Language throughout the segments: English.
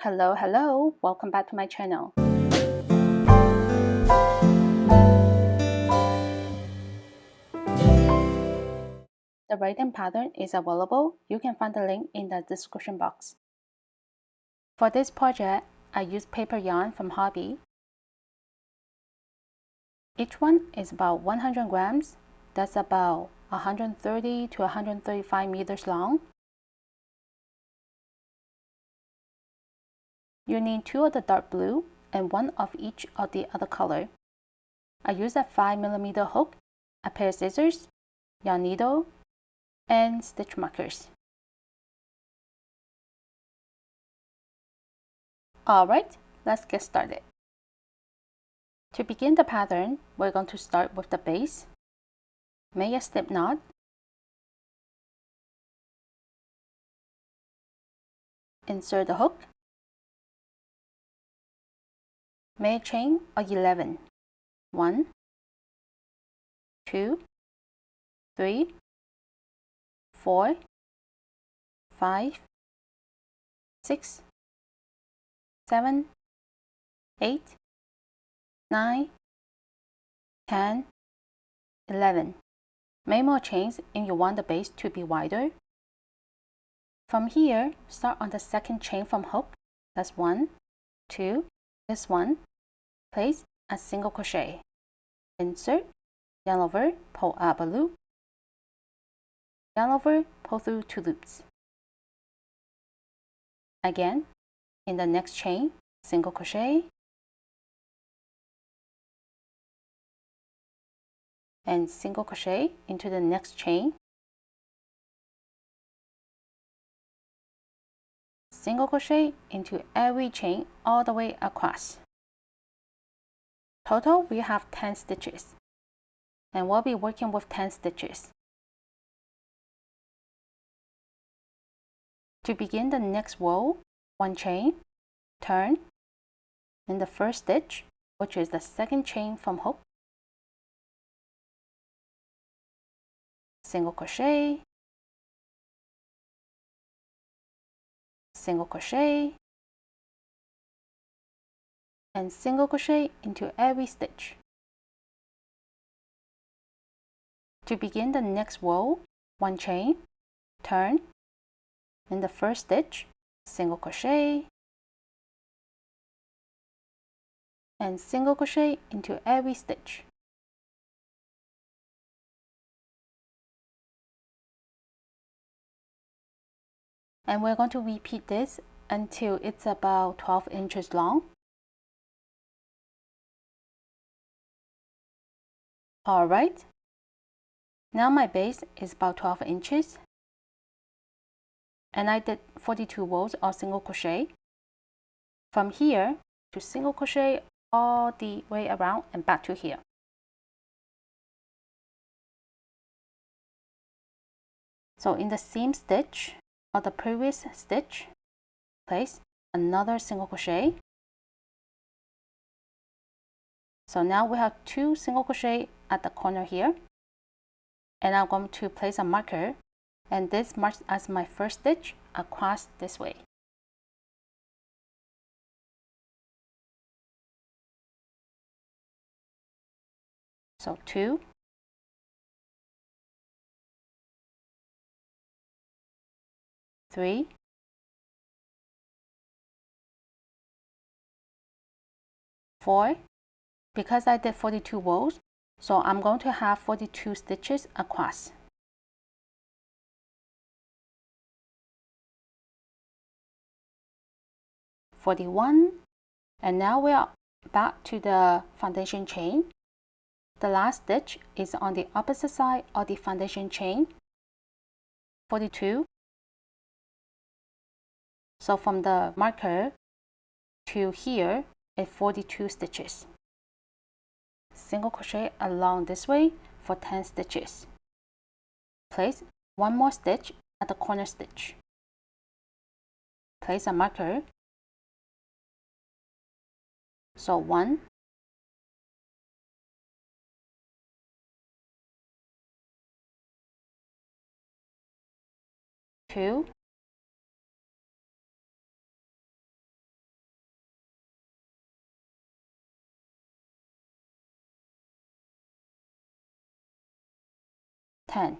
Hello, welcome back to my channel. The writing pattern is available. You can find the link in the description box. For this project, I used paper yarn from Hobby. Each one is about 100 grams. That's about 130 to 135 meters long. You need 2 of the dark blue and 1 of each of the other color. I used a 5mm hook, a pair of scissors, yarn needle, and stitch markers. Alright, let's get started. To begin the pattern, we're going to start with the base. Make a slip knot. Insert the hook. Make a chain of 11. 1, 2, 3, 4, 5, 6, 7, 8, 9, 10, 11. Make more chains if you want the base to be wider. From here, start on the second chain from hook. That's 1, 2, this one. Place a single crochet. Insert, yarn over, pull up a loop. Yarn over, pull through 2 loops. Again, in the next chain, single crochet, and single crochet into the next chain, single crochet into every chain all the way across. Total, we have 10 stitches, and we'll be working with 10 stitches. To begin the next row, 1 chain, turn, in the first stitch, which is the second chain from hook, single crochet, single crochet, and single crochet into every stitch. To begin the next row, 1 chain, turn, in the first stitch, single crochet, and single crochet into every stitch. And we're going to repeat this until it's about 12 inches long. Alright, now my base is about 12 inches, and I did 42 rows of single crochet. From here to single crochet all the way around and back to here. So in the same stitch of the previous stitch, place another single crochet. So now we have 2 single crochet at the corner here, and I'm going to place a marker, and this marks as my first stitch across this way. So 2, 3, 4. Because I did 42 rows, so I'm going to have 42 stitches across. 41, and now we are back to the foundation chain. The last stitch is on the opposite side of the foundation chain. 42. So from the marker to here is 42 stitches. Single crochet along this way for 10 stitches. Place 1 more stitch at the corner stitch. Place a marker. So 1, 2, 10.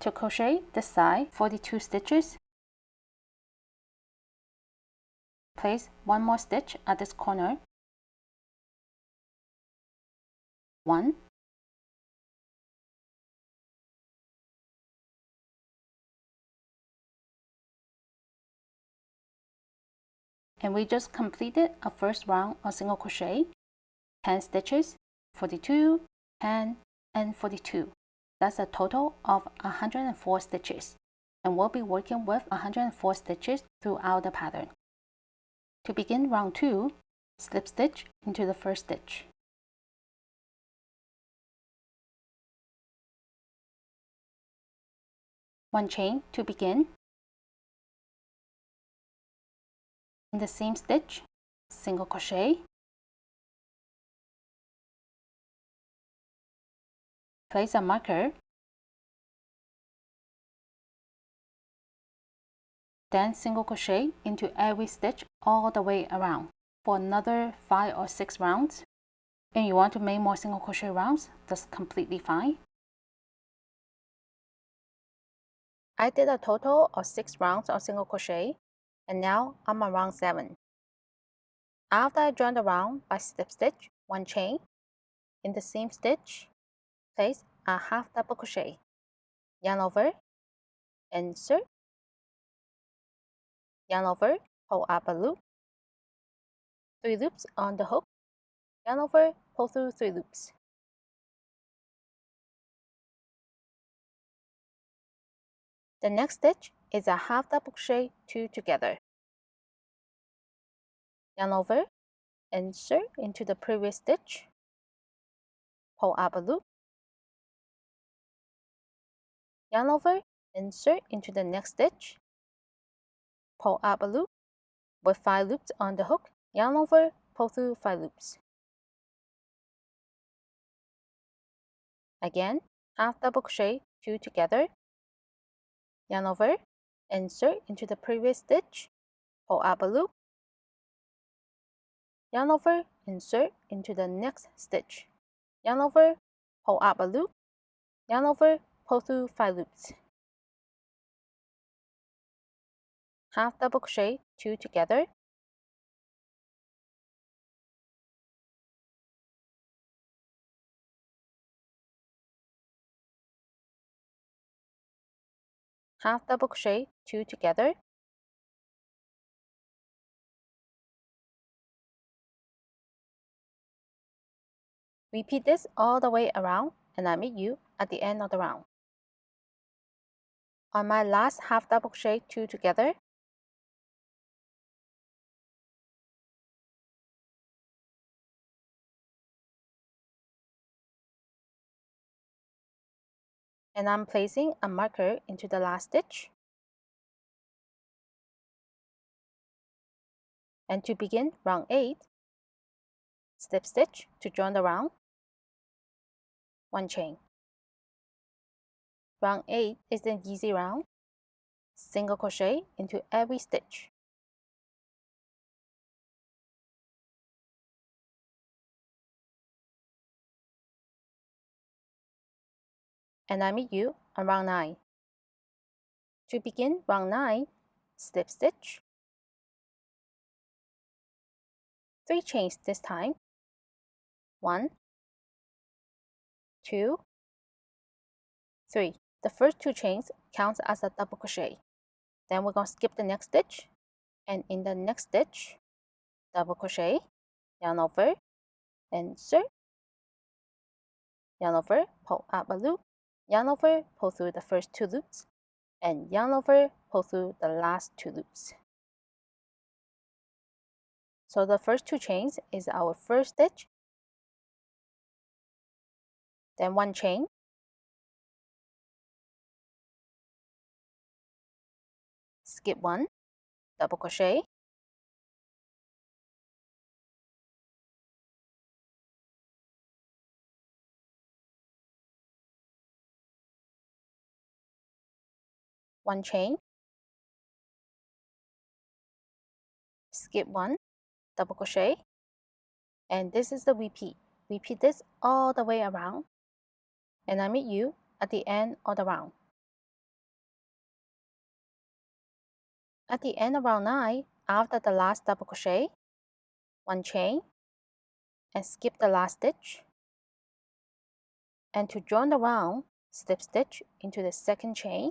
To crochet this side 42 stitches, place one more stitch at this corner, 1, and we just completed a first round of single crochet, 10 stitches, 42, 10, and 42. That's a total of 104 stitches, and we'll be working with 104 stitches throughout the pattern. To begin round 2, slip stitch into the first stitch. One chain to begin. In the same stitch, single crochet, place a marker, then single crochet into every stitch all the way around for another 5 or 6 rounds. And you want to make more single crochet rounds, that's completely fine. I did a total of 6 rounds of single crochet, and now I'm on round 7. After I join the round by slip stitch, one chain, in the same stitch, place a half double crochet, yarn over, insert, yarn over, pull up a loop, 3 loops on the hook, yarn over, pull through 3 loops. The next stitch is a half double crochet 2 together. Yarn over, insert into the previous stitch, pull up a loop, yarn over, insert into the next stitch, pull up a loop with 5 loops on the hook, yarn over, pull through 5 loops. Again, half double crochet 2 together, yarn over, insert into the previous stitch, pull up a loop, yarn over, insert into the next stitch, yarn over, pull up a loop, yarn over, pull through 5 loops. Half double crochet 2 together, half double crochet 2 together, repeat this all the way around, and I meet you at the end of the round. On my last half double crochet 2 together, and I'm placing a marker into the last stitch. And to begin round 8, slip stitch to join the round, one chain. Round 8 is an easy round, single crochet into every stitch. And I meet you on round 9. To begin round 9, slip stitch, 3 chains this time, 1, 2, 3. The first 2 chains counts as a double crochet. Then we're going to skip the next stitch, and in the next stitch, double crochet, yarn over, insert, yarn over, pull up a loop, yarn over, pull through the first 2 loops, and yarn over, pull through the last 2 loops. So the first 2 chains is our first stitch, then 1 chain, skip 1, double crochet, one chain, skip 1, double crochet, and this is the repeat. Repeat this all the way around, and I meet you at the end of the round. At the end of round 9, after the last double crochet, 1 chain, and skip the last stitch. And to join the round, slip stitch into the second chain,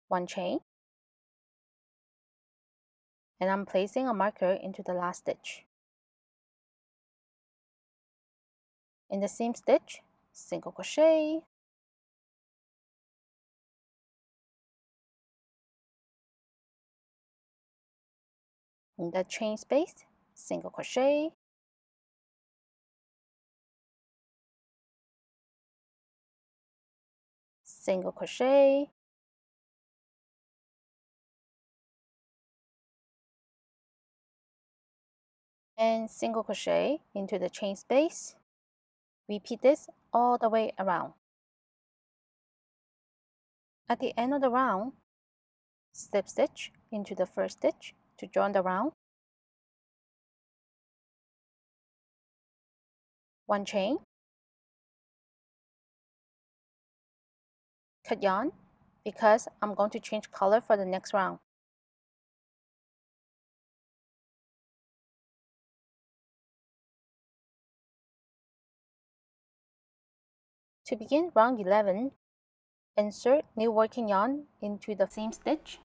one chain, and I'm placing a marker into the last stitch. In the seam stitch, single crochet, in the chain space, single crochet, single crochet, and single crochet into the chain space. Repeat this all the way around. At the end of the round, slip stitch into the first stitch to join the round, one chain, cut yarn because I'm going to change color for the next round. To begin round 11, insert new working yarn into the seam stitch.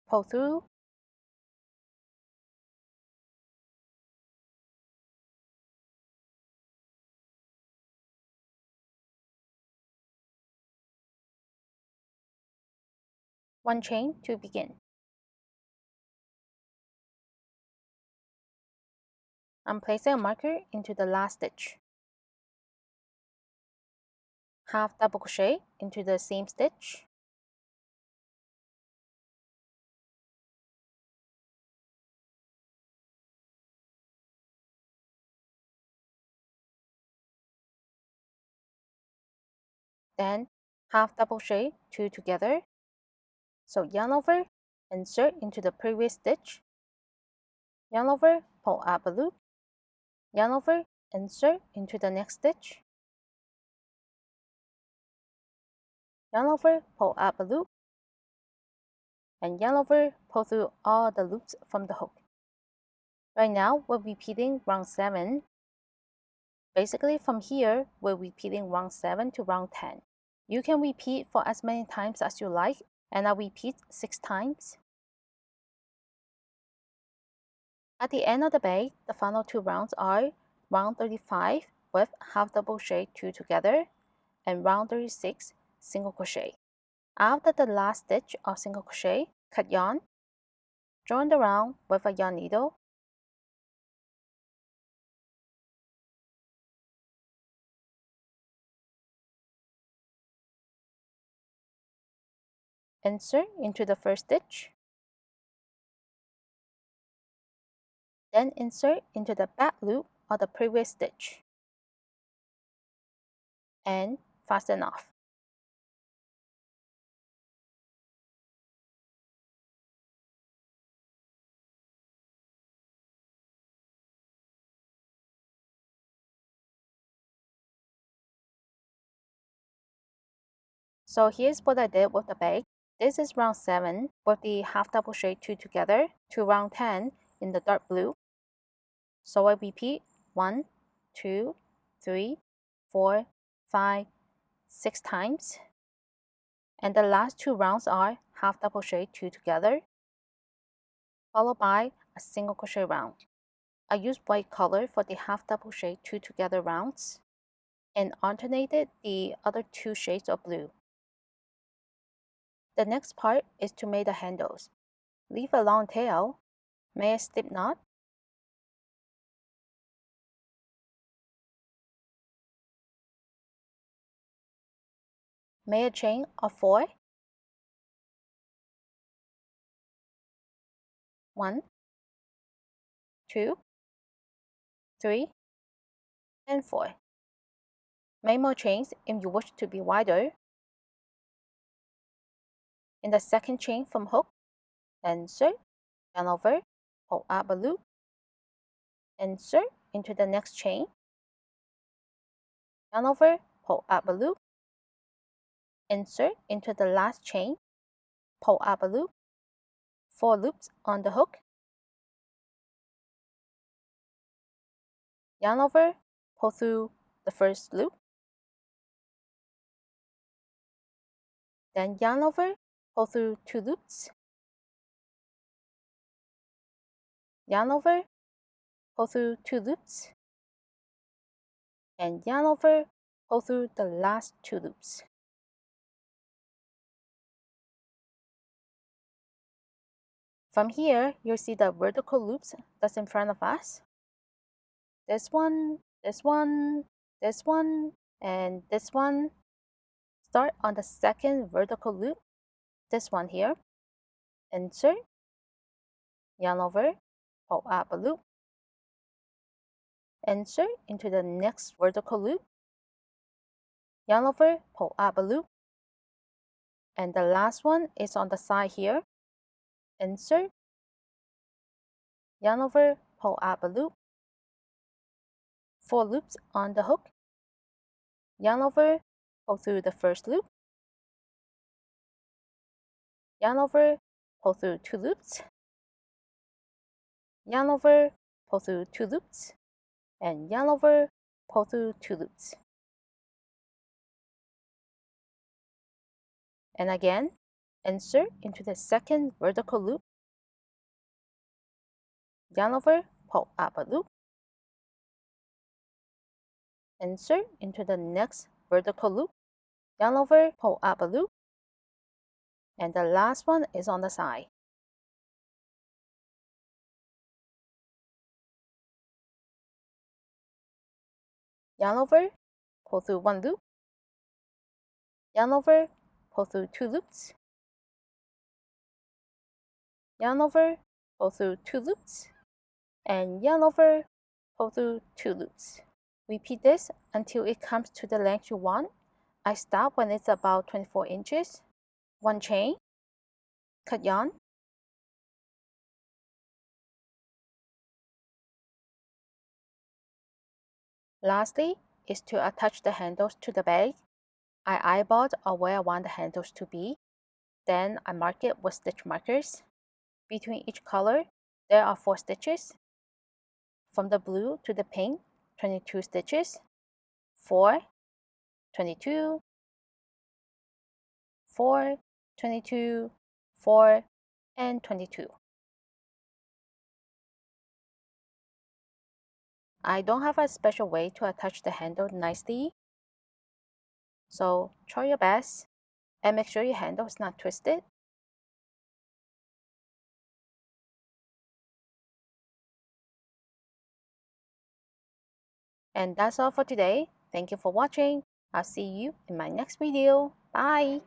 Pull through, one chain to begin. I'm placing a marker into the last stitch. Half double crochet into the seam stitch. Then half double crochet two together. So yarn over, insert into the previous stitch. Yarn over, pull up a loop. Yarn over, insert into the next stitch. Yarn over, pull up a loop. And yarn over, pull through all the loops from the hook. Right now, we're repeating round 7. Basically, from here, we're repeating round 7 to round 10. You can repeat for as many times as you like, and I'll repeat 6 times. At the end of the bag, the final 2 rounds are round 35 with half double crochet 2 together, and round 36 single crochet. After the last stitch of single crochet, cut yarn, join the round with a yarn needle, insert into the first stitch, then insert into the back loop of the previous stitch, and fasten off. So here's what I did with the bag. This is round 7 with the half double crochet 2 together to round 10 in the dark blue. So I repeat 1, 2, 3, 4, 5, 6 times. And the last 2 rounds are half double crochet 2 together, followed by a single crochet round. I used white color for the half double crochet 2 together rounds and alternated the other 2 shades of blue. The next part is to make the handles. Leave a long tail, make a slip knot, make a chain of 4, 1, 2, 3, and 4. Make more chains if you wish to be wider. In the second chain from hook, insert, yarn over, pull up a loop, insert into the next chain, yarn over, pull up a loop, insert into the last chain, pull up a loop, 4 loops on the hook, yarn over, pull through the first loop, then yarn over, pull through 2 loops, yarn over, pull through 2 loops, and yarn over, pull through the last 2 loops. From here, you'll see the vertical loops that's in front of us. This one, this one, this one, and this one. Start on the second vertical loop, this one here. Insert, yarn over, pull up a loop, insert into the next vertical loop, yarn over, pull up a loop, and the last one is on the side here. Insert, yarn over, pull up a loop, 4 loops on the hook, yarn over, pull through the first loop, yarn over, pull through 2 loops, yarn over, pull through 2 loops, and yarn over, pull through 2 loops. And again, insert into the second vertical loop, yarn over, pull up a loop, insert into the next vertical loop, yarn over, pull up a loop, and the last one is on the side. Yarn over, pull through 1 loop, yarn over, pull through 2 loops, yarn over, pull through 2 loops, and yarn over, pull through 2 loops. Repeat this until it comes to the length you want. I stop when it's about 24 inches. 1 chain, cut yarn, lastly is to attach the handles to the bag. I eyeballed where I want the handles to be. Then I mark it with stitch markers. Between each color, there are 4 stitches. From the blue to the pink, 22 stitches. 4, 22, 4, 22, 4, and 22. I don't have a special way to attach the handle nicely, so try your best and make sure your handle is not twisted. And that's all for today. Thank you for watching. I'll see you in my next video. Bye!